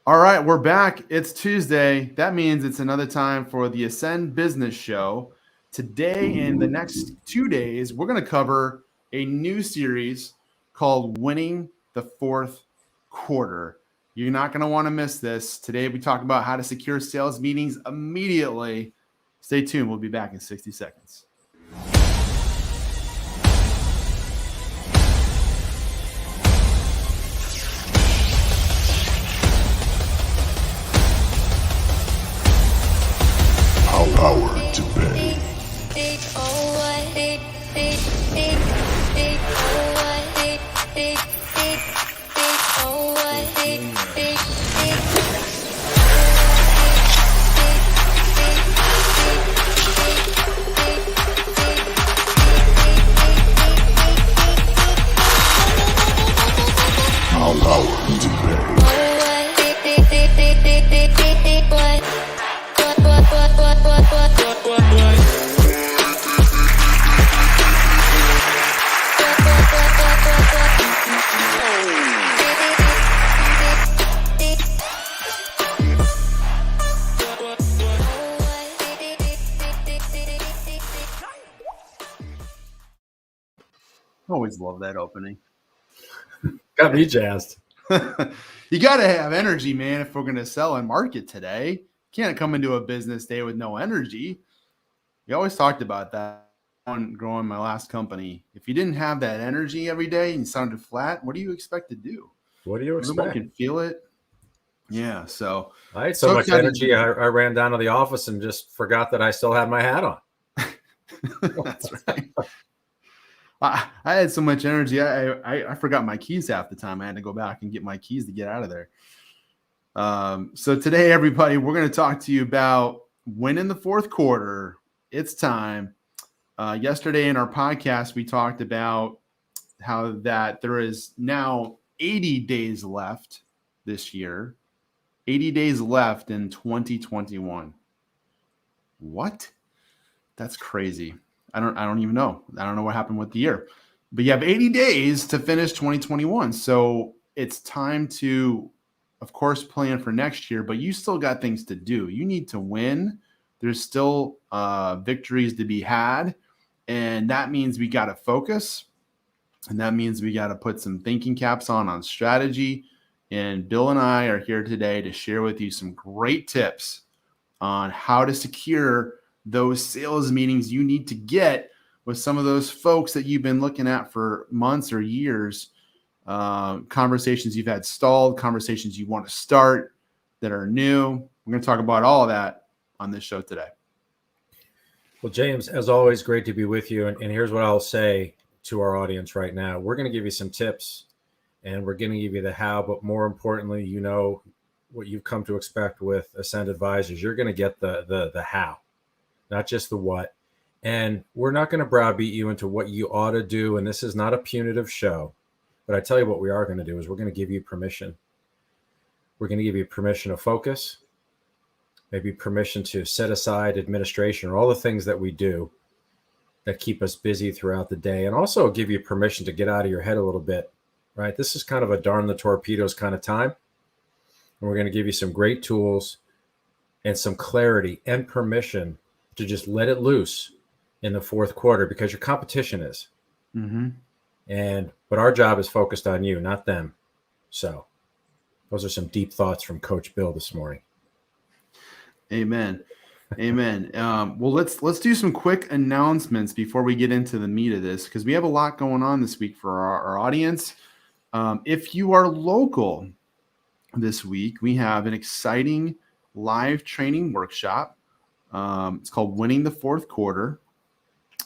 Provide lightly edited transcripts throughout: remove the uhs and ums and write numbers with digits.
All right, we're back. It's Tuesday. That means it's another time for the Ascend Business Show. Today and the next 2 days, we're going to cover a new series called Winning the Fourth Quarter. You're not going to want to miss this. Today, we talk about how to secure sales meetings immediately. Stay tuned. We'll be back in 60 seconds. Power to pay. Power to pay. Always love that opening. Got me jazzed. You got to have energy, man, if we're going to sell and market today. Can't come into a business day with no energy. We always talked about that on growing my last company. If you didn't have that energy every day and you sounded flat, what do you expect to do? What do you Everyone expect? can feel it. Yeah, so I had so much energy, I ran down to the office and just forgot that I still had my hat on. that's right. I had so much energy, I forgot my keys half the time. I had to go back and get my keys to get out of there. So today, everybody, we're going to talk to you about winning the fourth quarter. It's time. Yesterday in our podcast, we talked about how that there is now 80 days left this year, 80 days left in 2021. What? That's crazy. I don't even know. I don't know what happened with the year, but you have 80 days to finish 2021. So it's time to, of course, plan for next year, but you still got things to do. You need to win. There's still victories to be had. And that means we got to focus. And that means we got to put some thinking caps on strategy. And Bill and I are here today to share with you some great tips on how to secure those sales meetings you need to get with some of those folks that you've been looking at for months or years. Conversations you've had stalled, conversations you want to start that are new. We're going to talk about all of that on this show today. Well, James, as always, great to be with you. And here's what I'll say to our audience right now. We're going to give you some tips and we're going to give you the how, but more importantly, you know what you've come to expect with Ascend Advisors. You're going to get the how, not just the what. And we're not going to browbeat you into what you ought to do. And this is not a punitive show. But I tell you what we are going to do is we're going to give you permission. We're going to give you permission to focus, maybe permission to set aside administration or all the things that we do that keep us busy throughout the day, and also give you permission to get out of your head a little bit, right? This is kind of a darn the torpedoes kind of time. And we're going to give you some great tools and some clarity and permission to just let it loose in the fourth quarter because your competition is. Mm-hmm. But our job is focused on you, not them. So those are some deep thoughts from Coach Bill this morning. Amen. Amen. Well, let's do some quick announcements before we get into the meat of this, because we have a lot going on this week for our audience. If you are local this week, we have an exciting live training workshop. It's called Winning the Fourth Quarter.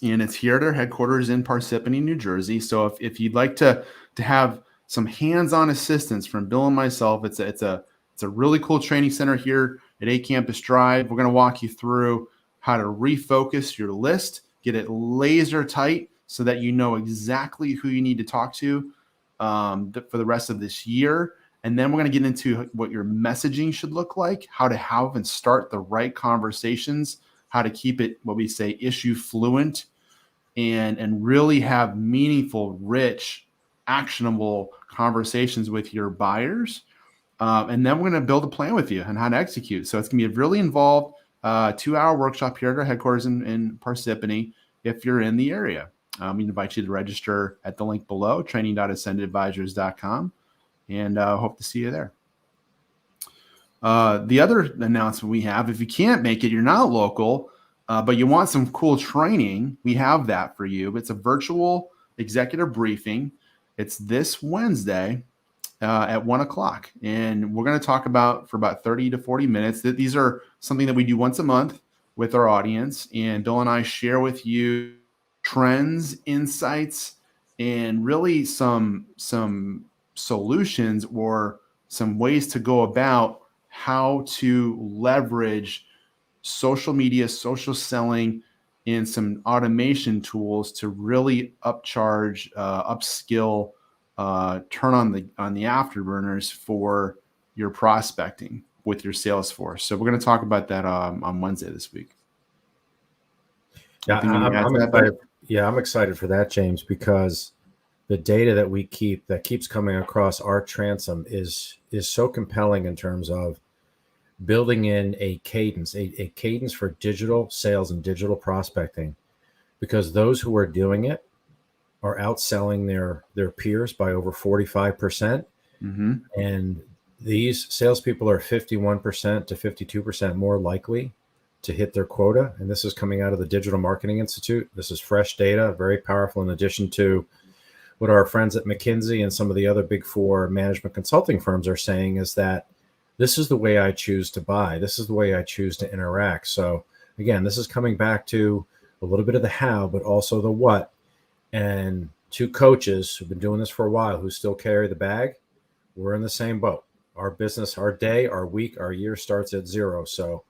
And it's here at our headquarters in Parsippany, New Jersey. So if you'd like to have some hands-on assistance from Bill and myself, it's a really cool training center here at A Campus Drive. We're going to walk you through how to refocus your list, get it laser tight so that you know exactly who you need to talk to for the rest of this year. And then we're going to get into what your messaging should look like, how to have and start the right conversations, how to keep it, what we say, issue fluent, and really have meaningful, rich, actionable conversations with your buyers. And then we're going to build a plan with you on how to execute. So it's going to be a really involved 2-hour workshop here at our headquarters in Parsippany if you're in the area. We invite you to register at the link below, training.ascendadvisors.com, and hope to see you there. The other announcement we have, if you can't make it, you're not local, but you want some cool training, we have that for you. It's a virtual executive briefing. It's this Wednesday at 1 o'clock. And we're going to talk for about 30 to 40 minutes. These are something that we do once a month with our audience. And Bill and I share with you trends, insights, and really some solutions or some ways to go about how to leverage social media, social selling, and some automation tools to really upcharge, upskill, turn on the afterburners for your prospecting with your sales force. So we're going to talk about that on Wednesday this week. Yeah, I'm excited for that, James, because the data that we keep that keeps coming across our transom is so compelling in terms of building in a cadence for digital sales and digital prospecting, because those who are doing it are outselling their peers by over 45%. Mm-hmm. And these salespeople are 51% to 52% more likely to hit their quota. And this is coming out of the Digital Marketing Institute. This is fresh data, very powerful, in addition to what our friends at McKinsey and some of the other big four management consulting firms are saying, is that this is the way I choose to buy. This is the way I choose to interact. So again, this is coming back to a little bit of the how, but also the what. And two coaches who've been doing this for a while, who still carry the bag, we're in the same boat. Our business, our day, our week, our year starts at 0. So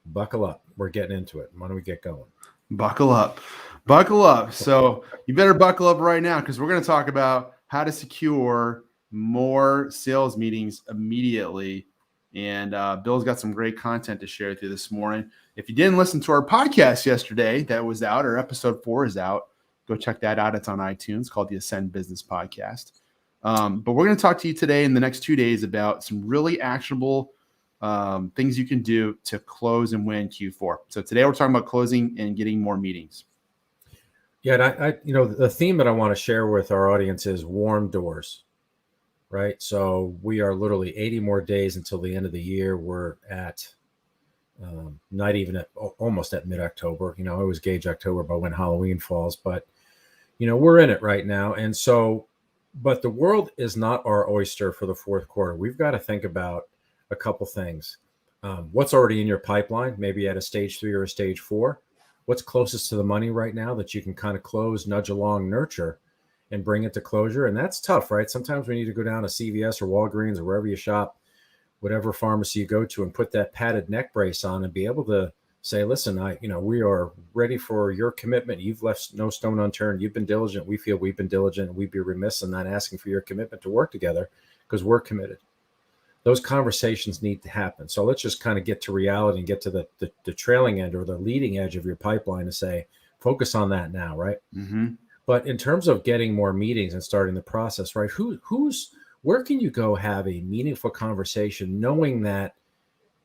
buckle up. We're getting into it. Why don't we get going? Buckle up. Buckle up. So you better buckle up right now, because we're going to talk about how to secure more sales meetings immediately. And Bill's got some great content to share with you this morning. If you didn't listen to our podcast yesterday that was out, or episode 4 is out, go check that out. It's on iTunes, called the Ascend Business Podcast. But we're going to talk to you today in the next 2 days about some really actionable things you can do to close and win Q4. So today we're talking about closing and getting more meetings. Yeah, and I the theme that I want to share with our audience is warm doors, right? So we are literally 80 more days until the end of the year. We're at almost at mid-October. I always gauge October by when Halloween falls, but we're in it right now. And so, but the world is not our oyster for the fourth quarter. We've got to think about a couple things. What's already in your pipeline, maybe at a stage 3 or a stage 4? What's closest to the money right now that you can kind of close, nudge along, nurture, and bring it to closure? And that's tough, right? Sometimes we need to go down to CVS or Walgreens or wherever you shop, whatever pharmacy you go to, and put that padded neck brace on and be able to say, listen, we are ready for your commitment. You've left no stone unturned. You've been diligent. We feel we've been diligent, and we'd be remiss in not asking for your commitment to work together, because we're committed. Those conversations need to happen. So let's just kind of get to reality and get to the trailing end or the leading edge of your pipeline to say, focus on that now, right? Mm-hmm. But in terms of getting more meetings and starting the process, right? Where can you go have a meaningful conversation, knowing that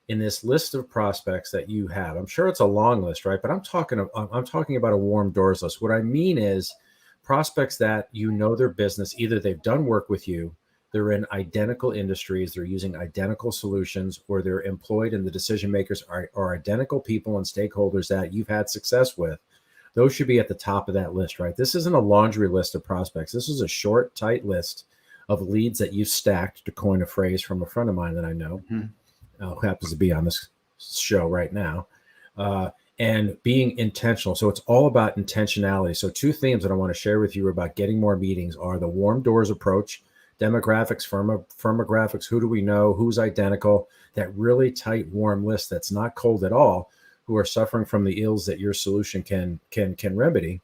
in this list of prospects that you have, I'm sure it's a long list, right? But I'm talking about a warm doors list. What I mean is prospects that their business, either they've done work with you, they're in identical industries, they're using identical solutions, or they're employed and the decision makers are identical people and stakeholders that you've had success with. Those should be at the top of that list, right? This isn't a laundry list of prospects. This is a short, tight list of leads that you've stacked, to coin a phrase from a friend of mine that I know, who happens to be on this show right now, and being intentional. So it's all about intentionality. So 2 themes that I want to share with you about getting more meetings are the warm doors approach, demographics, firmographics, who do we know, who's identical, that really tight, warm list that's not cold at all, who are suffering from the ills that your solution can remedy,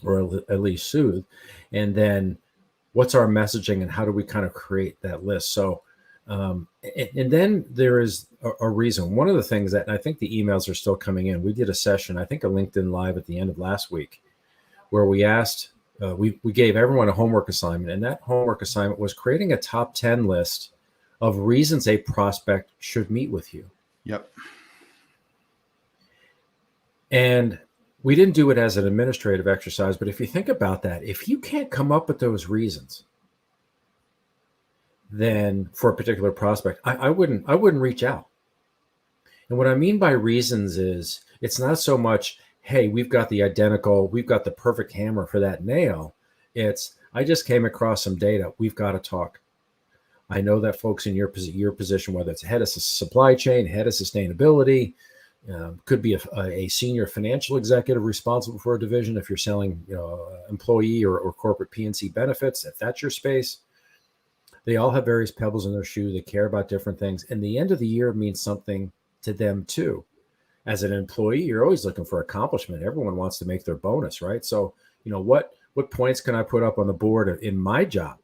or at least soothe. And then what's our messaging and how do we kind of create that list? So, and then there is a reason. One of the things that, and I think the emails are still coming in, we did a session, I think a LinkedIn Live at the end of last week, where we asked, we gave everyone a homework assignment, and that homework assignment was creating a top 10 list of reasons a prospect should meet with you. Yep. And we didn't do it as an administrative exercise, but if you think about that, if you can't come up with those reasons, then for a particular prospect, I wouldn't reach out. And what I mean by reasons is it's not so much, hey, we've got the perfect hammer for that nail. It's, I just came across some data. We've got to talk. I know that folks in your position, whether it's head of supply chain, head of sustainability, could be a senior financial executive responsible for a division if you're selling, employee or corporate P&C benefits, if that's your space. They all have various pebbles in their shoe. They care about different things. And the end of the year means something to them too. As an employee, you're always looking for accomplishment. Everyone wants to make their bonus, right? So, what points can I put up on the board in my job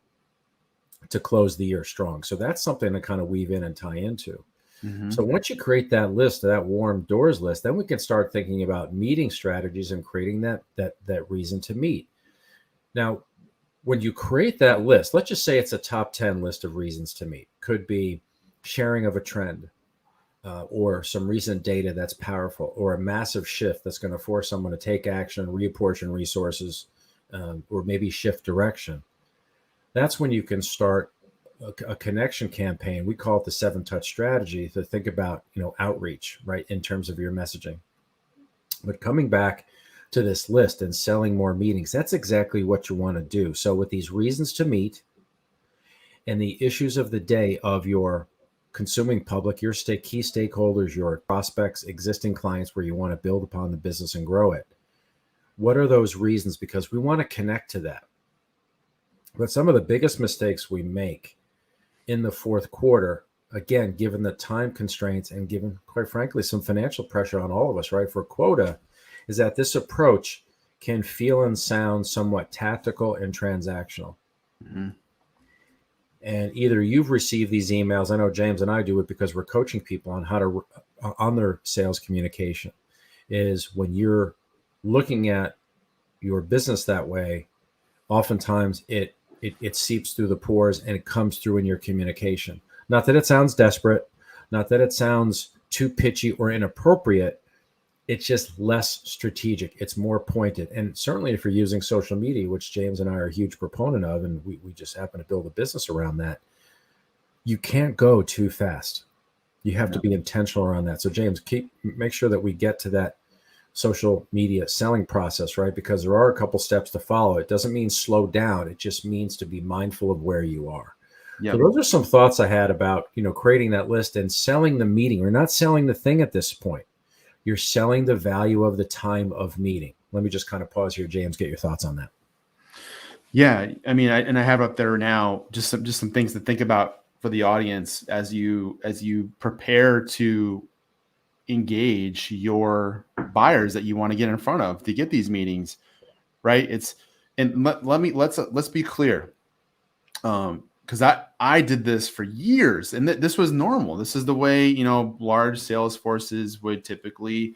to close the year strong? So that's something to kind of weave in and tie into. Mm-hmm. So once you create that list, that warm doors list, then we can start thinking about meeting strategies and creating that reason to meet. Now, when you create that list, let's just say it's a top 10 list of reasons to meet. Could be sharing of a trend, or some recent data that's powerful, or a massive shift that's going to force someone to take action, reapportion resources, or maybe shift direction. That's when you can start a connection campaign. We call it the 7-touch strategy to think about, outreach, right, in terms of your messaging. But coming back to this list and selling more meetings, that's exactly what you want to do. So with these reasons to meet and the issues of the day of your consuming public, your key stakeholders, your prospects, existing clients, where you want to build upon the business and grow it, what are those reasons? Because we want to connect to that. But some of the biggest mistakes we make in the fourth quarter, again, given the time constraints and given, quite frankly, some financial pressure on all of us, right, for quota, is that this approach can feel and sound somewhat tactical and transactional. Mm-hmm. And either you've received these emails, I know James and I do it because we're coaching people on how to, on their sales communication, is when you're looking at your business that way, oftentimes it seeps through the pores and it comes through in your communication. Not that it sounds desperate, not that it sounds too pitchy or inappropriate. It's just less strategic. It's more pointed. And certainly if you're using social media, which James and I are a huge proponent of, and we just happen to build a business around that, you can't go too fast. You have to be intentional around that. So James, make sure that we get to that social media selling process, right? Because there are a couple steps to follow. It doesn't mean slow down. It just means to be mindful of where you are. Yep. So those are some thoughts I had about, creating that list and selling the meeting. We're not selling the thing at this point. You're selling the value of the time of meeting. Let me just kind of pause here, James, get your thoughts on that. Yeah. I mean, I have up there now, just some things to think about for the audience as you prepare to engage your buyers that you want to get in front of to get these meetings, right? Let's be clear. Because I did this for years, and this was normal. This is the way, large sales forces would typically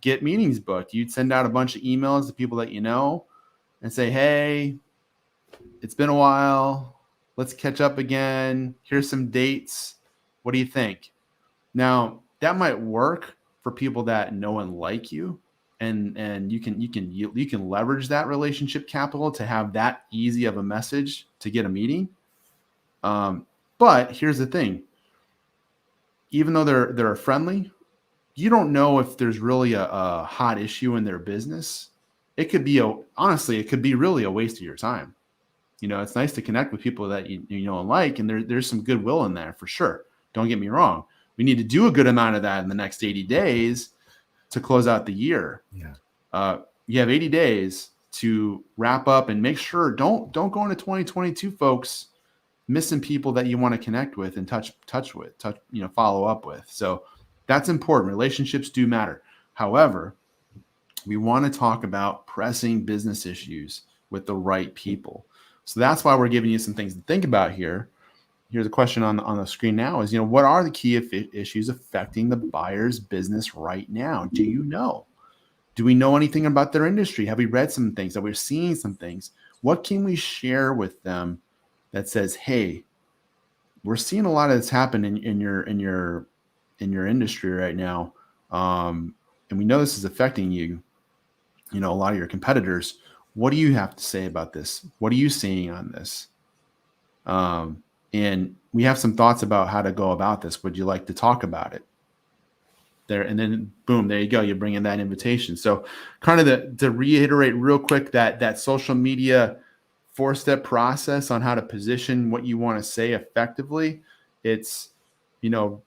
get meetings booked. You'd send out a bunch of emails to people that you know and say, hey, it's been a while. Let's catch up again. Here's some dates. What do you think? Now, that might work for people that know and like you, and you can leverage that relationship capital to have that easy of a message to get a meeting. But here's the thing. Even though they're friendly, you don't know if there's really a hot issue in their business. It could be really a waste of your time. It's nice to connect with people that you know and like, and there's some goodwill in there for sure. Don't get me wrong. We need to do a good amount of that in the next 80 days to close out the year. Yeah. You have 80 days to wrap up and make sure don't go into 2022, folks, missing people that you want to connect with and follow up with. So that's important. Relationships do matter. However, we want to talk about pressing business issues with the right people. So that's why we're giving you some things to think about here. Here's a question on the screen now is, what are the key issues affecting the buyer's business right now? Do you know? Do we know anything about their industry? Have we read some things? Are we seeing some things? What can we share with them that says, hey, we're seeing a lot of this happen in your industry right now, and we know this is affecting you. You know, a lot of your competitors. What do you have to say about this? What are you seeing on this? And we have some thoughts about how to go about this. Would you like to talk about it? There, and then boom, there you go. You bring in that invitation. So kind of to reiterate real quick that social media 4-step process on how to position what you want to say effectively. It's, you know,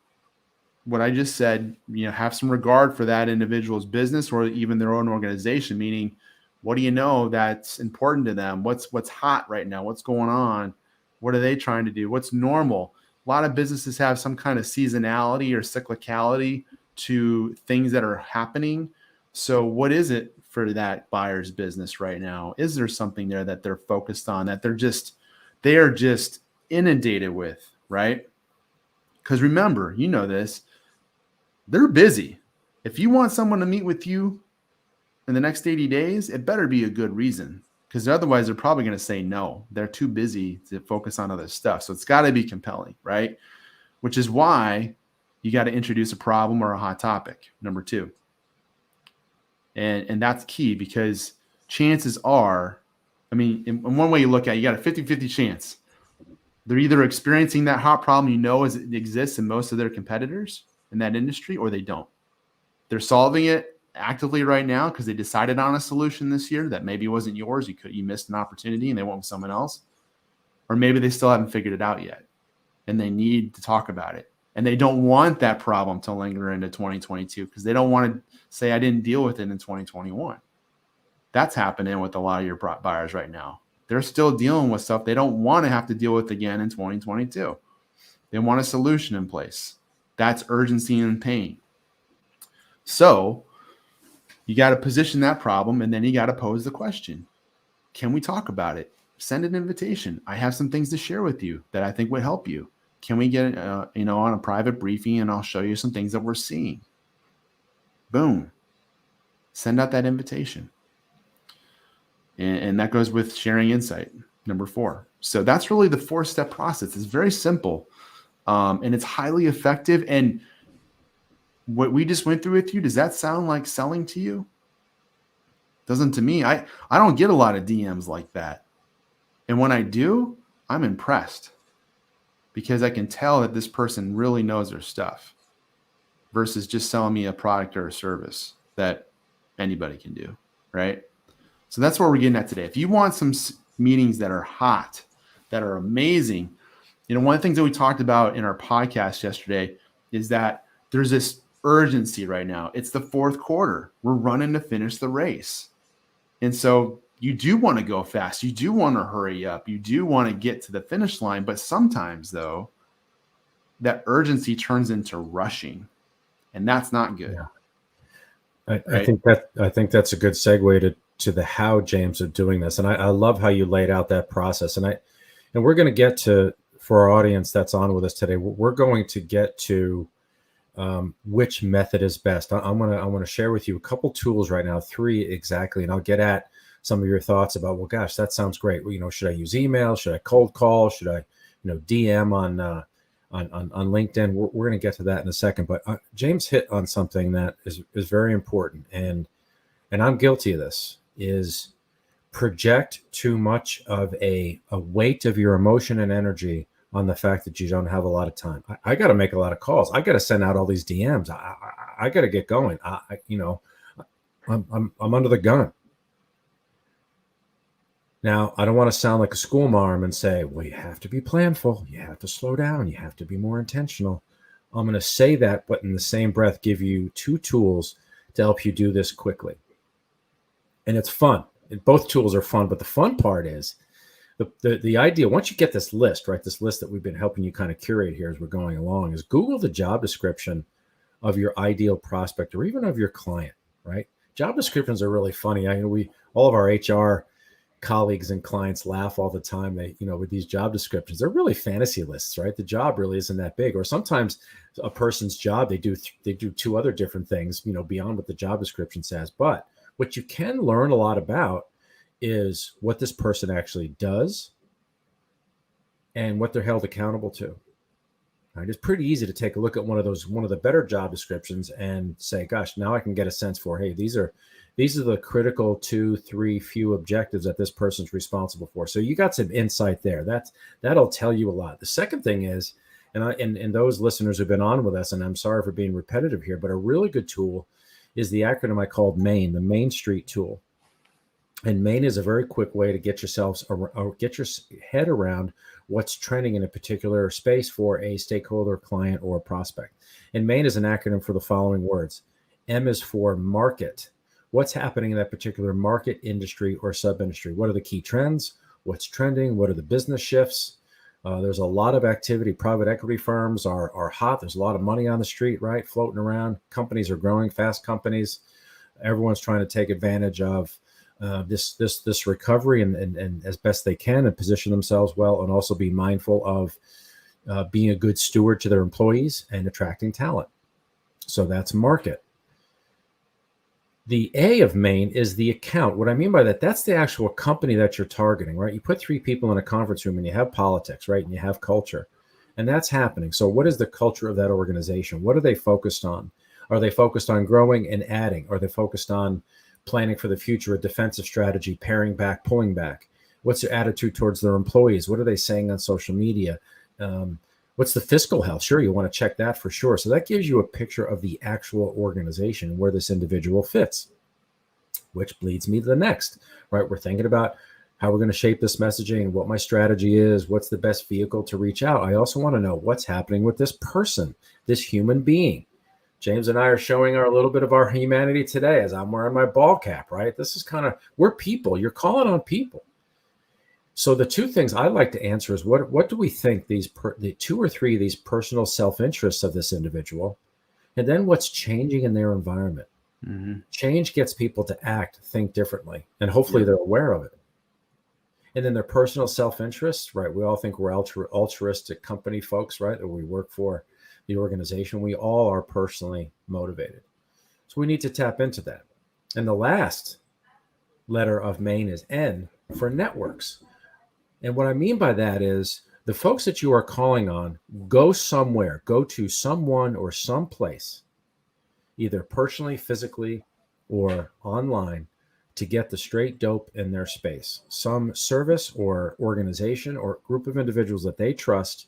what I just said, you know, have some regard for that individual's business or even their own organization, meaning what do you know that's important to them? What's hot right now? What's going on? What are they trying to do? What's normal? A lot of businesses have some kind of seasonality or cyclicality to things that are happening. So what is it for that buyer's business right now? Is there something there that they're focused on that they are just inundated with, right? Because remember, you know this, they're busy. If you want someone to meet with you in the next 80 days, it better be a good reason, because otherwise they're probably going to say no. They're too busy to focus on other stuff. So it's got to be compelling, right? Which is why you got to introduce a problem or a hot topic, number 2. And that's key, because chances are, I mean, in one way you look at it, you got a 50-50 chance. They're either experiencing that hot problem, you know, as it exists in most of their competitors in that industry, or they don't. They're solving it actively right now because they decided on a solution this year that maybe wasn't yours. You missed an opportunity and they went with someone else. Or maybe they still haven't figured it out yet and they need to talk about it. And they don't want that problem to linger into 2022 because they don't want to say, I didn't deal with it in 2021. That's happening with a lot of your buyers right now. They're still dealing with stuff they don't want to have to deal with again in 2022. They want a solution in place. That's urgency and pain. So you got to position that problem, and then you got to pose the question. Can we talk about it? Send an invitation. I have some things to share with you that I think would help you. Can we get on a private briefing, and I'll show you some things that we're seeing. Boom. Send out that invitation. And that goes with sharing insight, number 4. So that's really the 4-step process. It's very simple, and it's highly effective. And what we just went through with you, does that sound like selling to you? Doesn't to me. I don't get a lot of DMs like that. And when I do, I'm impressed because I can tell that this person really knows their stuff versus just selling me a product or a service that anybody can do, right? So that's what we're getting at today. If you want some meetings that are hot, that are amazing, you know, one of the things that we talked about in our podcast yesterday is that there's this urgency right now. It's the 4th quarter. We're running to finish the race. And so you do want to go fast. You do want to hurry up. You do want to get to the finish line. But sometimes, though, that urgency turns into rushing. And that's not good. Yeah. I think that's a good segue to the how, James, of doing this. And I love how you laid out that process. And we're going to get to, for our audience that's on with us today, we're going to get to which method is best. I want to share with you a couple tools right now, 3 exactly, and I'll get at some of your thoughts about, well, gosh, that sounds great. Well, you know, should I use email? Should I cold call? Should I, DM on LinkedIn? We're going to get to that in a second. But James hit on something that is very important, and I'm guilty of this, is project too much of a weight of your emotion and energy on the fact that you don't have a lot of time. I got to make a lot of calls. I got to send out all these DMs. I got to get going. I'm under the gun. Now, I don't want to sound like a school marm and say, well, you have to be planful. You have to slow down. You have to be more intentional. I'm going to say that, but in the same breath, give you 2 tools to help you do this quickly. And it's fun. Both tools are fun, but the fun part is the idea, once you get this list, right, this list that we've been helping you kind of curate here as we're going along, is Google the job description of your ideal prospect or even of your client, right? Job descriptions are really funny. All of our HR colleagues and clients laugh all the time. With these job descriptions, they're really fantasy lists, right? The job really isn't that big. Or sometimes a person's job, they do 2 other different things, beyond what the job description says. But what you can learn a lot about is what this person actually does and what they're held accountable to. Right? It's pretty easy to take a look at one of the better job descriptions and say, gosh, now I can get a sense for, hey, these are the critical 2, 3 few objectives that this person's responsible for. So you got some insight there. That'll tell you a lot. The second thing is, and those listeners who've been on with us, and I'm sorry for being repetitive here, but a really good tool is the acronym I called MAIN, the Main Street tool. And MAIN is a very quick way to get get your head around what's trending in a particular space for a stakeholder, client, or prospect. And MAIN is an acronym for the following words. M is for market. What's happening in that particular market, industry, or sub-industry? What are the key trends? What's trending? What are the business shifts? There's a lot of activity. Private equity firms are hot. There's a lot of money on the street, right? Floating around. Companies are growing, fast companies. Everyone's trying to take advantage of this recovery and as best they can and position themselves well, and also be mindful of being a good steward to their employees and attracting talent. So that's market. The A of MAIN is the account. What I mean by that, that's the actual company that you're targeting, right? You put 3 people in a conference room and you have politics, right? And you have culture, and that's happening. So what is the culture of that organization? What are they focused on? Are they focused on growing and adding? Are they focused on planning for the future, a defensive strategy, paring back, pulling back? What's their attitude towards their employees? What are they saying on social media? What's the fiscal health? Sure, you want to check that for sure. So that gives you a picture of the actual organization where this individual fits, which leads me to the next, right? We're thinking about how we're going to shape this messaging, what my strategy is, what's the best vehicle to reach out. I also want to know what's happening with this person, this human being. James and I are showing a little bit of our humanity today as I'm wearing my ball cap, right? This is we're people. You're calling on people. So the 2 things I like to answer is what do we think the 2 or 3 of these personal self-interests of this individual, and then what's changing in their environment. Mm-hmm. Change gets people to act, think differently, and hopefully they're aware of it. And then their personal self-interest, right? We all think we're altruistic company folks, right? Or we work for the organization. We all are personally motivated. So we need to tap into that. And the last letter of MAIN is N for networks. And what I mean by that is the folks that you are calling on, go somewhere, go to someone or someplace, either personally, physically, or online, to get the straight dope in their space. Some service or organization or group of individuals that they trust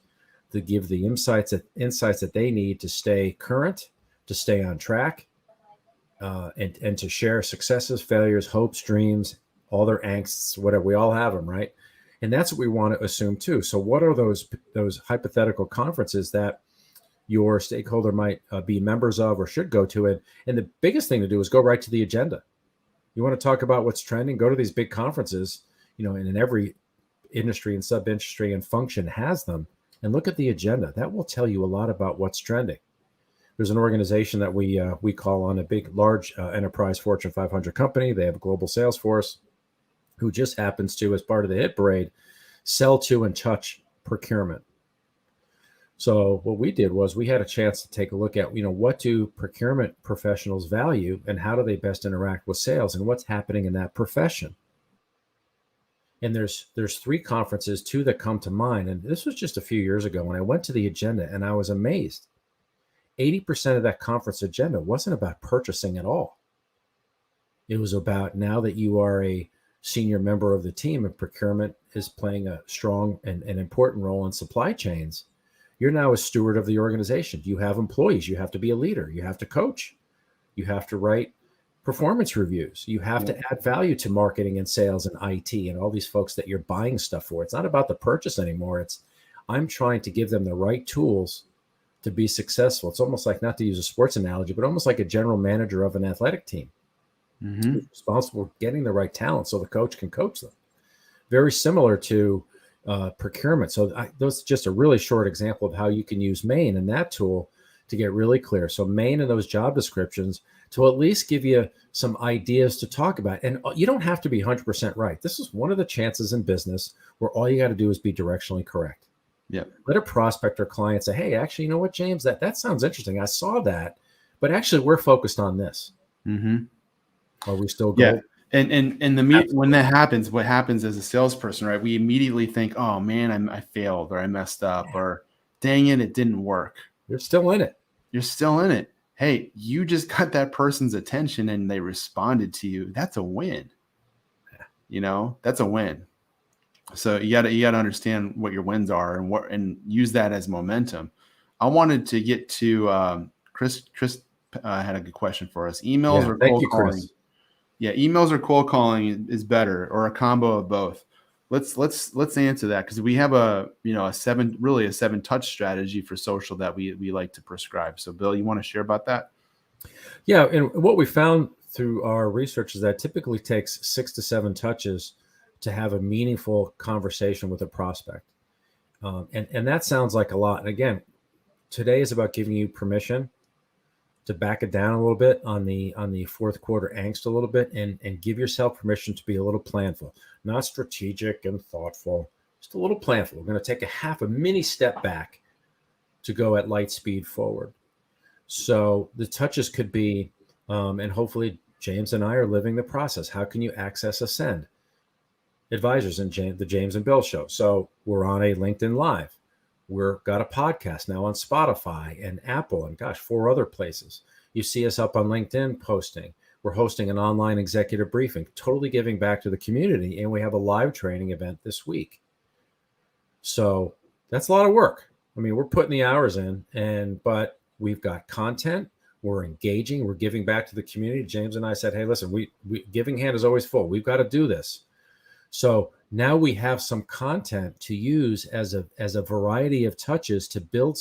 to give the insights that they need to stay current, to stay on track, and to share successes, failures, hopes, dreams, all their angsts, whatever. We all have them, right? And that's what we want to assume too. So what are those hypothetical conferences that your stakeholder might be members of or should go to it? And the biggest thing to do is go right to the agenda. You want to talk about what's trending, go to these big conferences, and in every industry and sub-industry and function has them, and look at the agenda. That will tell you a lot about what's trending. There's an organization that we call on, a large enterprise Fortune 500 company. They have a global sales force who just happens to, as part of the hit parade, sell to and touch procurement. So what we did was we had a chance to take a look at, what do procurement professionals value and how do they best interact with sales and what's happening in that profession. And there's 3 conferences, 2 that come to mind. And this was just a few years ago when I went to the agenda and I was amazed. 80% of that conference agenda wasn't about purchasing at all. It was about, now that you are a senior member of the team and procurement is playing a strong and important role in supply chains, you're now a steward of the organization. You have employees. You have to be a leader. You have to coach. You have to write performance reviews. You have to add value to marketing and sales and IT and all these folks that you're buying stuff for. It's not about the purchase anymore. It's, I'm trying to give them the right tools to be successful. It's almost like, not to use a sports analogy, but almost like a general manager of an athletic team. Mm-hmm. Responsible for getting the right talent so the coach can coach them. Very similar to procurement. So those just a really short example of how you can use MAIN and that tool to get really clear. So MAIN and those job descriptions to at least give you some ideas to talk about. And you don't have to be 100% right. This is one of the chances in business where all you got to do is be directionally correct. Yeah. Let a prospect or client say, hey, actually, you know what, James, that sounds interesting. I saw that, but actually we're focused on this. Mm-hmm. Are we still going? Yeah. And when that happens, what happens as a salesperson, right? We immediately think, oh man, I failed or I messed up or dang it, it didn't work. You're still in it. You're still in it. Hey, you just got that person's attention and they responded to you. That's a win. That's a win. So you gotta understand what your wins are and use that as momentum. I wanted to get to Chris. Chris had a good question for us. Emails or cold calling? Chris. Yeah, emails or cold calling is better, or a combo of both. Let's answer that, because we have a 7 touch strategy for social that we like to prescribe. So Bill, you want to share about that? Yeah, and what we found through our research is that it typically takes 6 to 7 touches to have a meaningful conversation with a prospect. And that sounds like a lot. And again, today is about giving you permission to back it down a little bit on the fourth quarter angst a little bit, and give yourself permission to be a little planful, not strategic and thoughtful, just a little planful. We're going to take a mini step back to go at light speed forward. So the touches could be, and hopefully James and I are living the process. How can you access Ascend Advisors and the James and Bill Show? So we're on a LinkedIn Live. We've got a podcast now on Spotify and Apple and 4 other places. You see us up on LinkedIn posting. We're hosting an online executive briefing, totally giving back to the community. And we have a live training event this week. So that's a lot of work. I mean, we're putting the hours in, but we've got content. We're engaging. We're giving back to the community. James and I said, hey, listen, we giving hand is always full. We've got to do this. So now we have some content to use as a variety of touches to build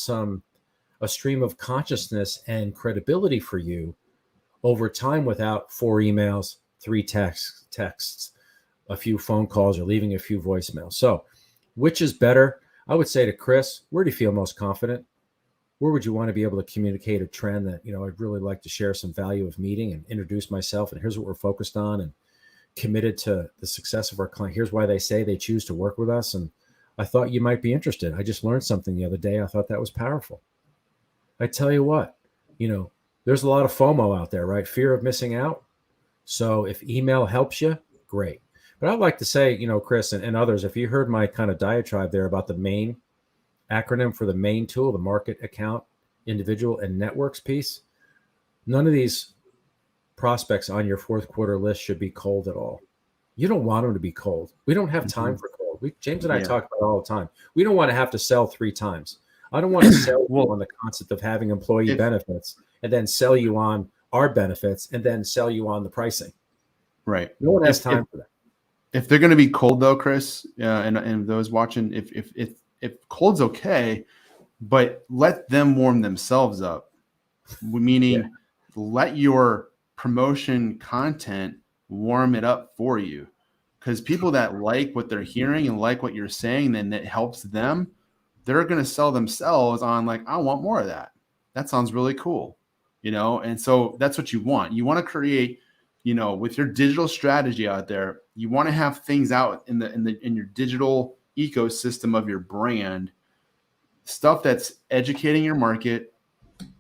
a stream of consciousness and credibility for you over time, without 4 emails, 3 texts, a few phone calls, or leaving a few voicemails. So which is better? I would say to Chris, where do you feel most confident? Where would you want to be able to communicate a trend that, I'd really like to share some value of meeting and introduce myself, and here's what we're focused on, and committed to the success of our client. Here's why they say they choose to work with us. And I thought you might be interested. I just learned something the other day. I thought that was powerful. I tell you what, there's a lot of FOMO out there, right? Fear of missing out. So if email helps you, great. But I'd like to say, Chris and others, if you heard my kind of diatribe there about the MAIN acronym for the MAIN tool, the market, account, individual, and networks piece, none of these prospects on your fourth quarter list should be cold at all. You don't want them to be cold. We don't have time for cold. James and I talk about it all the time. We don't want to have to sell 3 times. I don't want to sell you on the concept of having employee benefits and then sell you on our benefits and then sell you on the pricing. Right. No one has time for that. If they're going to be cold though, Chris, and those watching, if cold's okay, but let them warm themselves up, meaning let your promotion content warm it up for you, because people that like what they're hearing and like what you're saying, then that helps them, they're going to sell themselves on like, I want more of that. That sounds really cool. And so that's what you want. You want to create, with your digital strategy out there, you want to have things out in your digital ecosystem of your brand, stuff that's educating your market,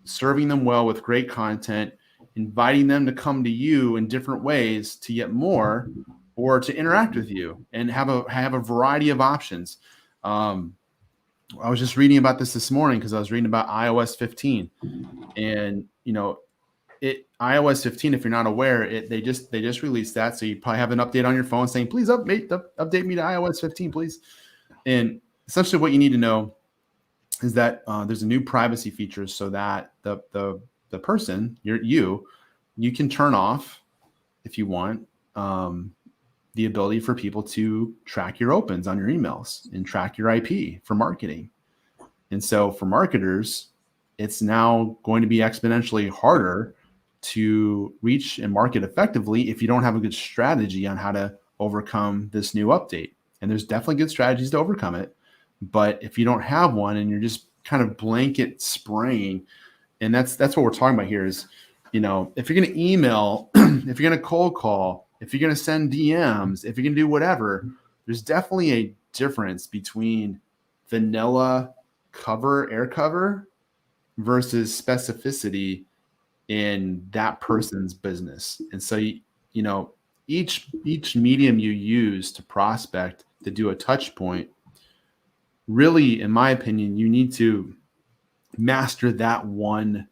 serving them well with great content, inviting them to come to you in different ways to get more or to interact with you, and have a variety of options. I was just reading about this morning because I was reading about iOS 15, and iOS 15, if you're not aware, they just released that. So you probably have an update on your phone saying, please update me to iOS 15, please. And essentially what you need to know is that there's a new privacy feature, so that the person, you can turn off, if you want, the ability for people to track your opens on your emails and track your IP for marketing. And so for marketers, it's now going to be exponentially harder to reach and market effectively if you don't have a good strategy on how to overcome this new update. And there's definitely good strategies to overcome it. But if you don't have one and you're just kind of blanket spraying, and that's what we're talking about here is, if you're going to email, if you're going to cold call, if you're going to send DMs, if you're going to do whatever, there's definitely a difference between vanilla air cover versus specificity in that person's business. And so, each medium you use to prospect, to do a touch point, really, in my opinion, you need to master that one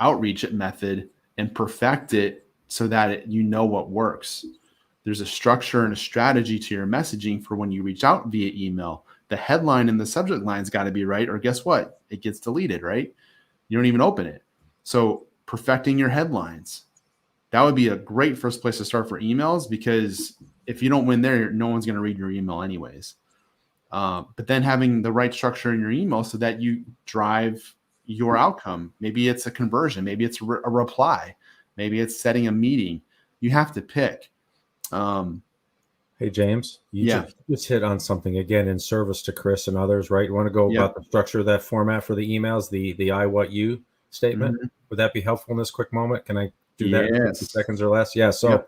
outreach method and perfect it so that you know what works. There's a structure and a strategy to your messaging for when you reach out via email. The headline and the subject line's got to be right, or guess what? It gets deleted, right? You don't even open it. So perfecting your headlines, that would be a great first place to start for emails, because if you don't win there, no one's going to read your email anyways. But then having the right structure in your email so that you drive your outcome. Maybe it's a conversion. Maybe it's a reply. Maybe it's setting a meeting. You have to pick. Hey, James, you just hit on something again in service to Chris and others, right? You want to go about the structure of that format for the emails, the I, what, you statement. Mm-hmm. Would that be helpful in this quick moment? Can I do that in 50 seconds or less? Yeah. So,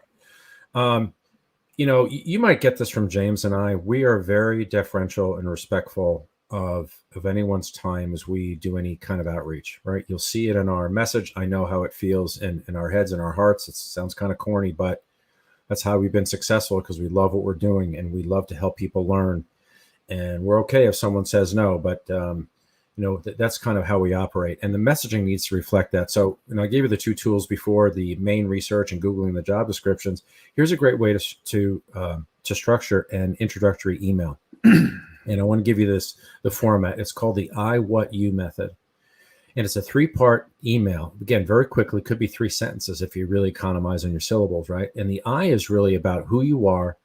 you might get this from James and I. We are very deferential and respectful of anyone's time as we do any kind of outreach, right? You'll see it in our message. I know how it feels in our heads and our hearts. It sounds kind of corny, but that's how we've been successful, because we love what we're doing and we love to help people learn. And we're okay if someone says no, but that's kind of how we operate. And the messaging needs to reflect that. So, I gave you the two tools before, the main research and Googling the job descriptions. Here's a great way to structure an introductory email. And I want to give you the format. It's called the I, what, you method. And it's a 3-part email. Again, very quickly, could be 3 sentences if you really economize on your syllables, right? And the I is really about who you are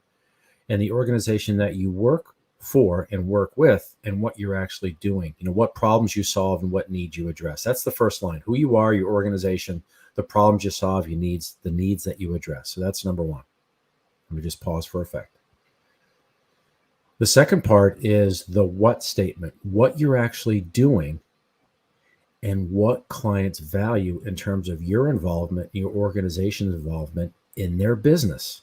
and the organization that you work for and work with, and what you're actually doing, what problems you solve and what needs you address. That's the first line: who you are, your organization, the problems you solve, the needs that you address. So that's number 1. Let me just pause for effect. The second part is the what statement, what you're actually doing and what clients value in terms of your involvement, your organization's involvement in their business.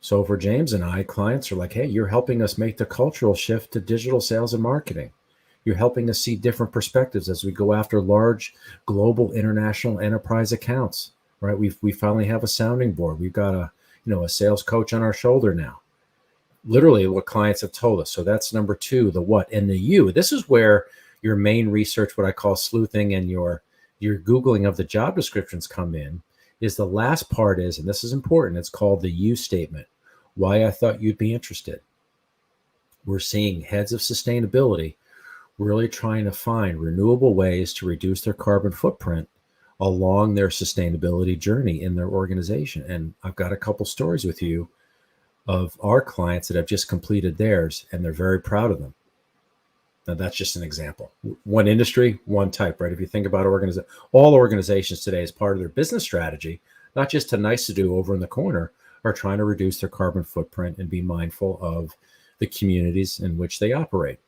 So for James and I, clients are like, hey, you're helping us make the cultural shift to digital sales and marketing. You're helping us see different perspectives as we go after large global international enterprise accounts, right? We finally have a sounding board. We've got a sales coach on our shoulder now. Literally what clients have told us. So that's number 2, the what. And the you, this is where your main research, what I call sleuthing, and your Googling of the job descriptions come in, is the last part is, and this is important, it's called the you statement. Why I thought you'd be interested. We're seeing heads of sustainability really trying to find renewable ways to reduce their carbon footprint along their sustainability journey in their organization. And I've got a couple stories with you of our clients that have just completed theirs, and they're very proud of them. Now, that's just an example. One industry, one type, right? If you think about all organizations today, as part of their business strategy, not just a nice to do over in the corner, are trying to reduce their carbon footprint and be mindful of the communities in which they operate.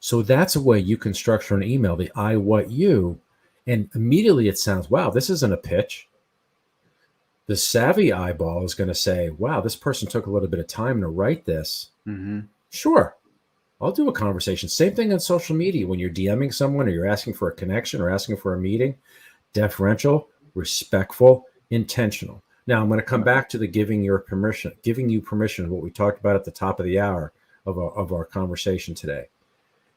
So that's a way you can structure an email, the I, what, you, and immediately it sounds, wow, this isn't a pitch. The savvy eyeball is going to say, wow, this person took a little bit of time to write this. Mm-hmm. Sure, I'll do a conversation. Same thing on social media. When you're DMing someone or you're asking for a connection or asking for a meeting, deferential, respectful, intentional. Now, I'm going to come back to the giving you permission, what we talked about at the top of the hour of our conversation today.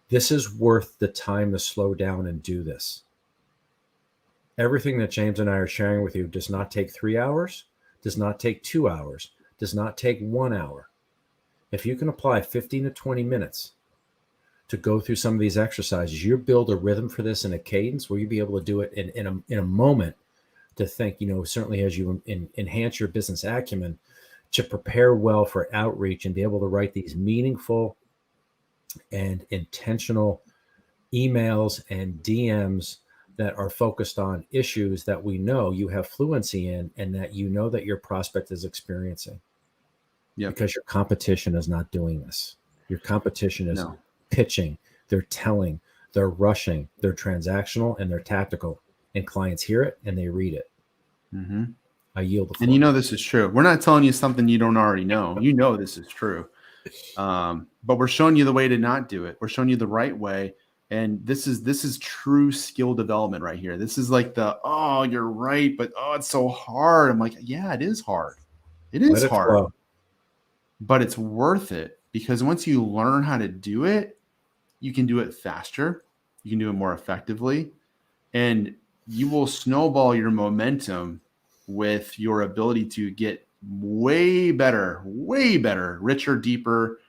This is worth the time to slow down and do this. Everything that James and I are sharing with you does not take 3 hours, does not take 2 hours, does not take 1 hour. If you can apply 15 to 20 minutes to go through some of these exercises, you build a rhythm for this and a cadence where you'll be able to do it in a moment to think, certainly as you enhance your business acumen, to prepare well for outreach and be able to write these meaningful and intentional emails and DMs that are focused on issues that we know you have fluency in and that that your prospect is experiencing. Yep. Because your competition is not doing this. Your competition is pitching, they're telling, they're rushing, they're transactional, and they're tactical. And clients hear it and they read it. Mm-hmm. I yield the floor. And this is true. We're not telling you something you don't already know. This is true. But we're showing you the way to not do it. We're showing you the right way. And this is true skill development right here. This is like you're right, but it's so hard. I'm like, yeah, it is hard. It is hard. but it's worth it because once you learn how to do it, you can do it faster, you can do it more effectively, and you will snowball your momentum with your ability to get way better, richer, deeper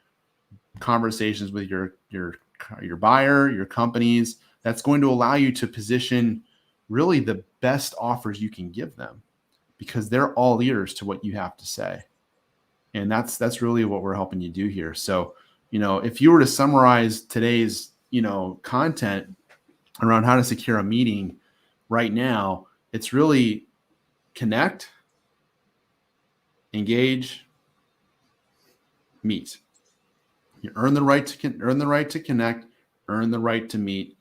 conversations with your buyer, your companies. That's going to allow you to position really the best offers you can give them because they're all ears to what you have to say. And that's really what we're helping you do here. So, if you were to summarize today's, content around how to secure a meeting right now, it's really connect, engage, meet. You earn the right to connect, earn the right to meet,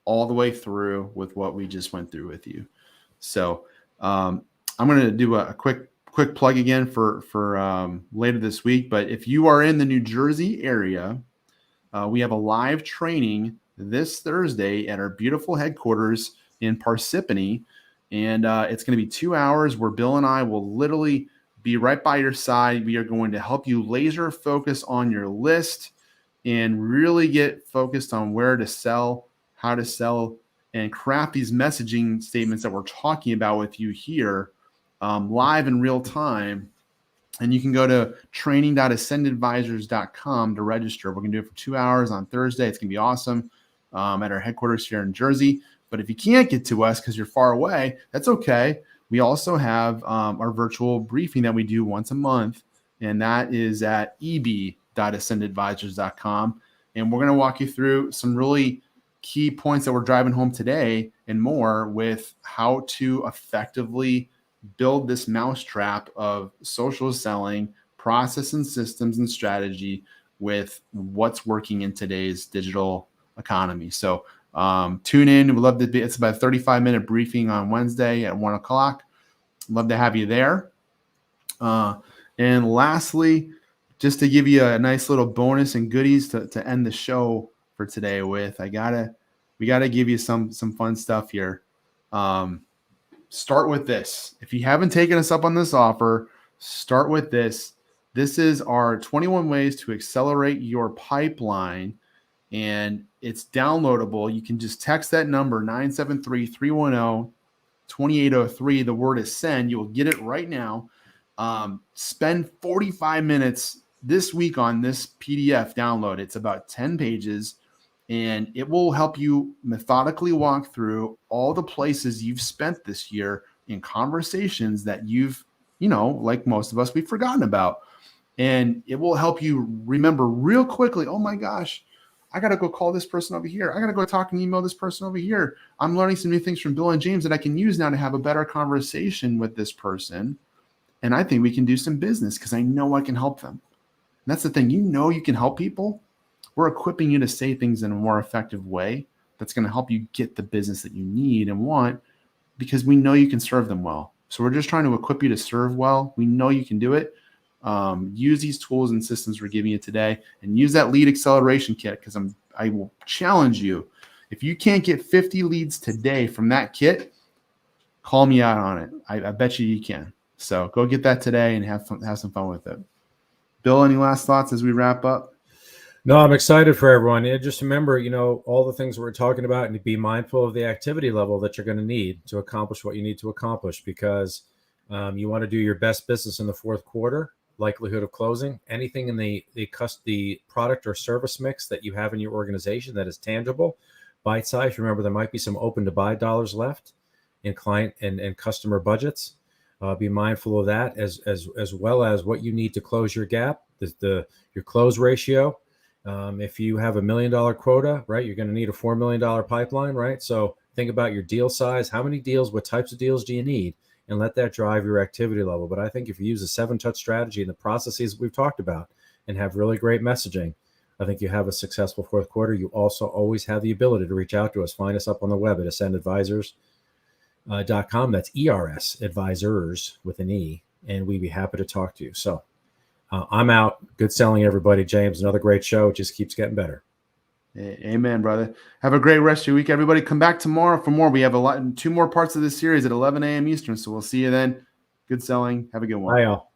all the way through with what we just went through with you. So I'm going to do a quick plug again for later this week. But if you are in the New Jersey area, we have a live training this Thursday at our beautiful headquarters in Parsippany, and it's going to be 2 hours where Bill and I will literally be right by your side. We are going to help you laser focus on your list and really get focused on where to sell, how to sell, and craft these messaging statements that we're talking about with you here live in real time. And you can go to training.ascendadvisors.com to register. We're going to do it for 2 hours on Thursday. It's going to be awesome at our headquarters here in Jersey. But if you can't get to us because you're far away, that's okay. We also have our virtual briefing that we do once a month, and that is at eb.ascendadvisors.com. And we're going to walk you through some really key points that we're driving home today and more with how to effectively build this mousetrap of social selling, process and systems and strategy with what's working in today's digital economy. So tune in. We'd love to be, it's about a 35-minute briefing on Wednesday at 1:00. Love to have you there. And lastly, just to give you a nice little bonus and goodies to end the show for today with, we gotta give you some fun stuff here. Start with this. If you haven't taken us up on this offer, start with this. This is our 21 ways to accelerate your pipeline, and it's downloadable. You can just text that number 973-310-2803. The word is send. You will get it right now. Spend 45 minutes this week on this PDF download. It's about 10 pages. And it will help you methodically walk through all the places you've spent this year in conversations that you've, like most of us, we've forgotten about. And it will help you remember real quickly, oh my gosh, I got to go call this person over here. I got to go talk and email this person over here. I'm learning some new things from Bill and James that I can use now to have a better conversation with this person. And I think we can do some business because I know I can help them. And that's the thing. You can help people. We're equipping you to say things in a more effective way that's going to help you get the business that you need and want because we know you can serve them well. So we're just trying to equip you to serve well. We know you can do it. Use these tools and systems we're giving you today and use that lead acceleration kit because I will challenge you. If you can't get 50 leads today from that kit, call me out on it. I bet you can. So go get that today and have some fun with it. Bill, any last thoughts as we wrap up? No, I'm excited for everyone. And just remember, all the things we're talking about and be mindful of the activity level that you're going to need to accomplish what you need to accomplish because you want to do your best business in the fourth quarter, likelihood of closing, anything in the product or service mix that you have in your organization that is tangible, bite-sized. Remember, there might be some open to buy dollars left in client and customer budgets. Be mindful of that as well as what you need to close your gap, your close ratio. If you have $1 million quota, right, you're going to need a $4 million pipeline, right? So think about your deal size. How many deals, what types of deals do you need? And let that drive your activity level. But I think if you use a 7-touch strategy and the processes we've talked about and have really great messaging, I think you have a successful fourth quarter. You also always have the ability to reach out to us. Find us up on the web at ascendadvisors.com. That's ERS, advisors with an E, and we'd be happy to talk to you. So I'm out. Good selling, everybody. James, another great show. It just keeps getting better. Amen, brother. Have a great rest of your week, everybody. Come back tomorrow for more. We have 2 more parts of this series at 11 a.m. Eastern, so we'll see you then. Good selling. Have a good one. Bye, y'all.